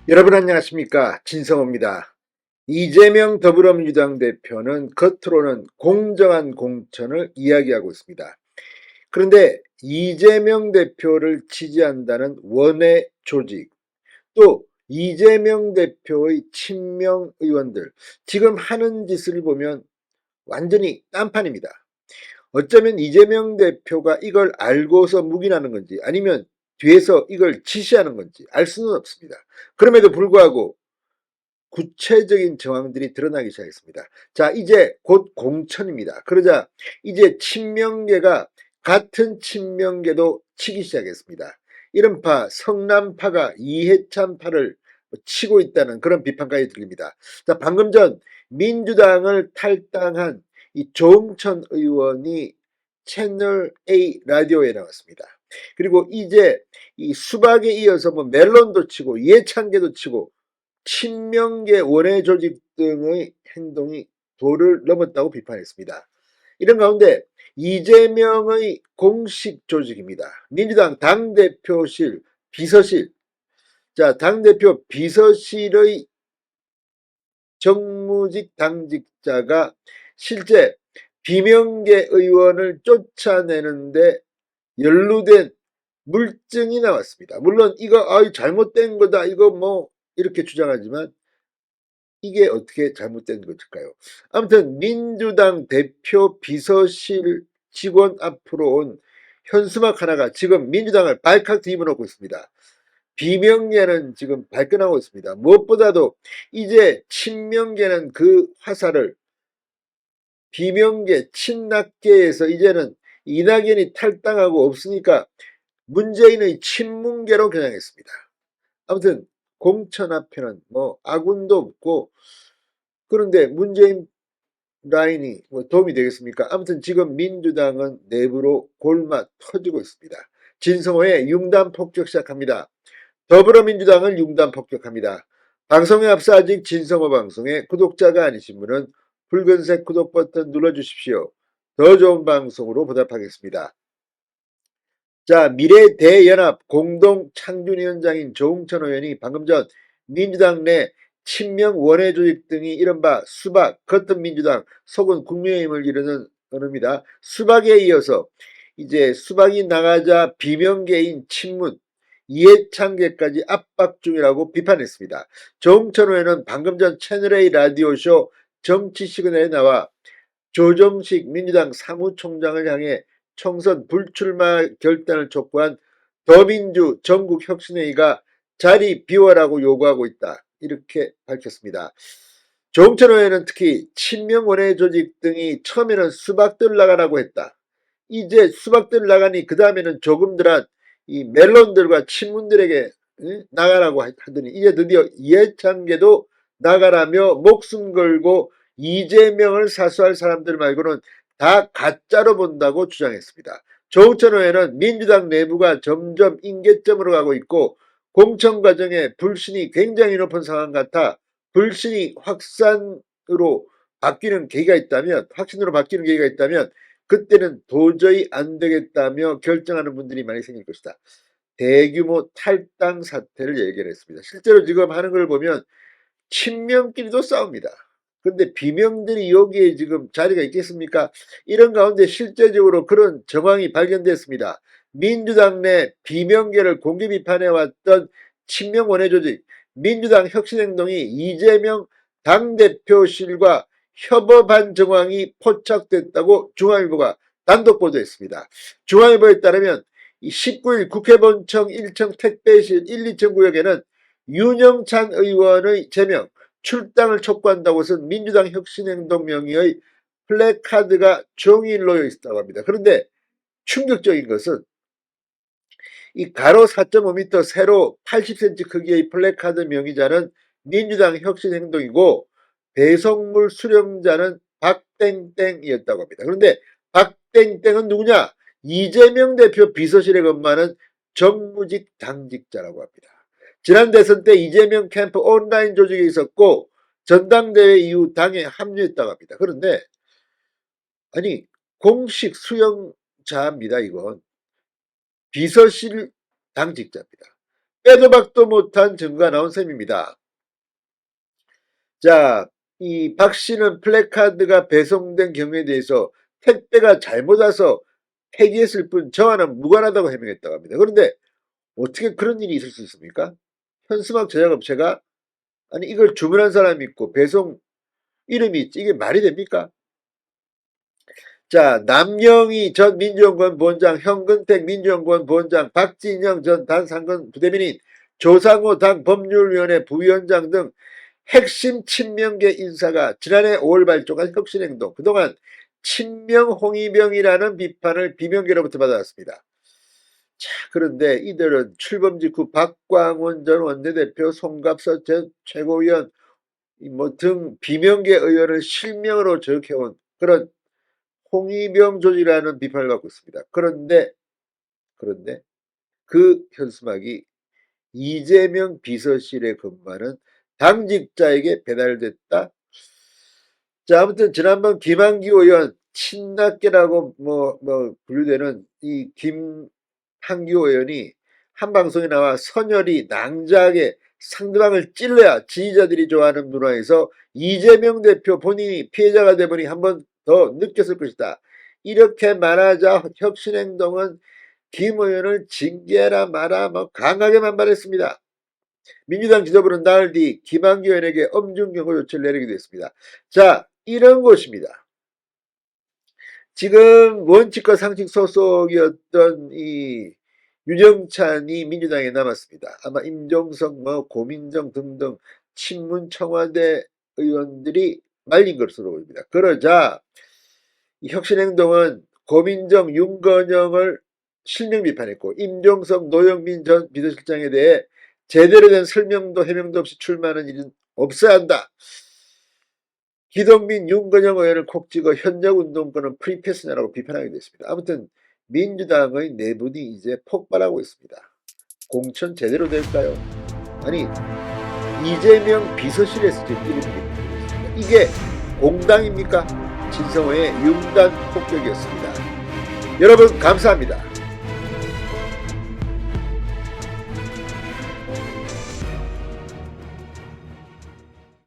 여러분 안녕하십니까, 진성호입니다. 이재명 더불어민주당 대표는 겉으로는 공정한 공천을 이야기하고 있습니다. 그런데 이재명 대표를 지지한다는 원외 조직, 또 이재명 대표의 친명 의원들, 지금 하는 짓을 보면 완전히 딴판입니다. 어쩌면 이재명 대표가 이걸 알고서 묵인하는 건지 아니면 뒤에서 이걸 지시하는 건지 알 수는 없습니다. 그럼에도 불구하고 구체적인 정황들이 드러나기 시작했습니다. 자, 이제 곧 공천입니다. 그러자 이제 친명계가 같은 친명계도 치기 시작했습니다. 이른바 성남파가 이해찬파를 치고 있다는 그런 비판까지 들립니다. 자, 방금 전 민주당을 탈당한 이 조응천 의원이 채널 A 라디오에 나왔습니다. 그리고 이제 이 수박에 이어서 뭐 멜론도 치고 이해찬계도 치고 친명계 원외 조직 등의 행동이 도를 넘었다고 비판했습니다. 이런 가운데 이재명의 공식 조직입니다. 민주당 당대표실 비서실, 자, 당대표 비서실의 정무직 당직자가 실제 비명계 의원을 쫓아내는데 연루된 물증이 나왔습니다. 물론 이거 잘못된 거다, 이거 뭐 이렇게 주장하지만 이게 어떻게 잘못된 것일까요? 아무튼 민주당 대표 비서실 직원 앞으로 온 현수막 하나가 지금 민주당을 발칵 뒤집어 놓고 있습니다. 비명계는 지금 발끈하고 있습니다. 무엇보다도 이제 친명계는 그 화살을 비명계, 친낙계에서 이제는 이낙연이 탈당하고 없으니까 문재인의 친문계로 겨냥했습니다. 아무튼 공천 앞에는 뭐 아군도 없고, 그런데 문재인 라인이 뭐 도움이 되겠습니까? 아무튼 지금 민주당은 내부로 골마 터지고 있습니다. 진성호의 융단 폭격 시작합니다. 더불어민주당을 융단 폭격합니다. 방송에 앞서 아직 진성호 방송의 구독자가 아니신 분은 붉은색 구독 버튼 눌러주십시오. 더 좋은 방송으로 보답하겠습니다. 자, 미래대연합 공동창준위원장인 조응천 의원이 방금 전 민주당 내 친명 원외 조직 등이 이른바 수박, 겉은 민주당, 속은 국민의힘을 이루는 언어입니다. 수박에 이어서 이제 수박이 나가자 비명계인 친문, 이해창계까지 압박 중이라고 비판했습니다. 조응천 의원은 방금 전 채널A 라디오쇼 정치 시그널에 나와 조정식 민주당 사무총장을 향해 총선 불출마 결단을 촉구한 더민주 전국혁신회의가 자리 비워라고 요구하고 있다, 이렇게 밝혔습니다. 조홍천 의원은 특히 친명 원외 조직 등이 처음에는 수박들 나가라고 했다. 이제 수박들 나가니 그 다음에는 조금들한 이 멜론들과 친문들에게 나가라고 하더니 이제 드디어 이해창계도 나가라며 목숨 걸고 이재명을 사수할 사람들 말고는 다 가짜로 본다고 주장했습니다. 조우천 의원은 민주당 내부가 점점 임계점으로 가고 있고 공천 과정에 불신이 굉장히 높은 상황 같아 불신이 확산으로 바뀌는 계기가 있다면, 확신으로 바뀌는 계기가 있다면 그때는 도저히 안 되겠다며 결정하는 분들이 많이 생길 것이다. 대규모 탈당 사태를 예견했습니다. 실제로 지금 하는 걸 보면 친명끼리도 싸웁니다. 그런데 비명들이 여기에 지금 자리가 있겠습니까? 이런 가운데 실제적으로 그런 정황이 발견됐습니다. 민주당 내 비명계를 공개 비판해왔던 친명 원외 조직 민주당 혁신행동이 이재명 당대표실과 협업한 정황이 포착됐다고 중앙일보가 단독 보도했습니다. 중앙일보에 따르면 19일 국회 본청 1층 택배실 1, 2층 구역에는 윤영찬 의원의 제명, 출당을 촉구한다고 쓴 민주당 혁신행동 명의의 플래카드가 종일 놓여 있다고 합니다. 그런데 충격적인 것은 이 가로 4.5m, 세로 80cm 크기의 플래카드 명의자는 민주당 혁신행동이고 배송물 수령자는 박땡땡이었다고 합니다. 그런데 박땡땡은 누구냐? 이재명 대표 비서실에 근무하는 정무직 당직자라고 합니다. 지난 대선 때 이재명 캠프 온라인 조직에 있었고 전당대회 이후 당에 합류했다고 합니다. 그런데 아니, 공식 수용자입니다. 이건 비서실 당직자입니다. 빼도 박도 못한 증거가 나온 셈입니다. 자, 이 박 씨는 플래카드가 배송된 경우에 대해서 택배가 잘못 와서 폐기했을 뿐 저와는 무관하다고 해명했다고 합니다. 그런데 어떻게 그런 일이 있을 수 있습니까? 현수막 제작업체가 아니 이걸 주문한 사람이 있고 배송 이름이 있지 이게 말이 됩니까? 자, 남영희 전 민주연구원 부원장, 현근택 민주연구원 부원장, 박진영 전 단상근 부대변인, 조상호 당 법률위원회 부위원장 등 핵심 친명계 인사가 지난해 5월 발족한 혁신행동, 그동안 친명 홍위병이라는 비판을 비명계로부터 받아왔습니다. 자, 그런데 이들은 출범 직후 박광원 전 원내대표, 송갑석 전 최고위원 등 비명계 의원을 실명으로 저격해온 그런 홍위병 조직이라는 비판을 받고 있습니다. 그런데 그 현수막이 이재명 비서실에 근무하는 당직자에게 배달됐다. 자, 아무튼 지난번 김한규 의원 친낙계라고 분류되는 이 김한규 의원이 한 방송에 나와 선열이 낭자하게 상대방을 찔러야 지지자들이 좋아하는 문화에서 이재명 대표 본인이 피해자가 되보니 한 번 더 느꼈을 것이다. 이렇게 말하자 혁신행동은 김 의원을 징계해라 마라 강하게 반발했습니다. 민주당 지도부는 나흘 뒤 김한규 의원에게 엄중 경고 조치를 내리기도 했습니다. 자, 이런 것입니다. 지금 원칙과 상식 소속이었던 이 윤영찬이 민주당에 남았습니다. 아마 임종석, 고민정 등등 친문 청와대 의원들이 말린 것으로 보입니다. 그러자 이 혁신행동은 고민정, 윤건영을 실명 비판했고 임종석, 노영민 전 비서실장에 대해 제대로 된 설명도 해명도 없이 출마하는 일은 없어야 한다. 기동민, 윤건영 의원을 콕 찍어 현역 운동권은 프리패스냐라고 비판하게 됐습니다. 아무튼 민주당의 내분이 이제 폭발하고 있습니다. 공천 제대로 될까요? 아니 이재명 비서실에서 지금 이런 게 이게 공당입니까? 진성호의 융단 폭격이었습니다. 여러분 감사합니다.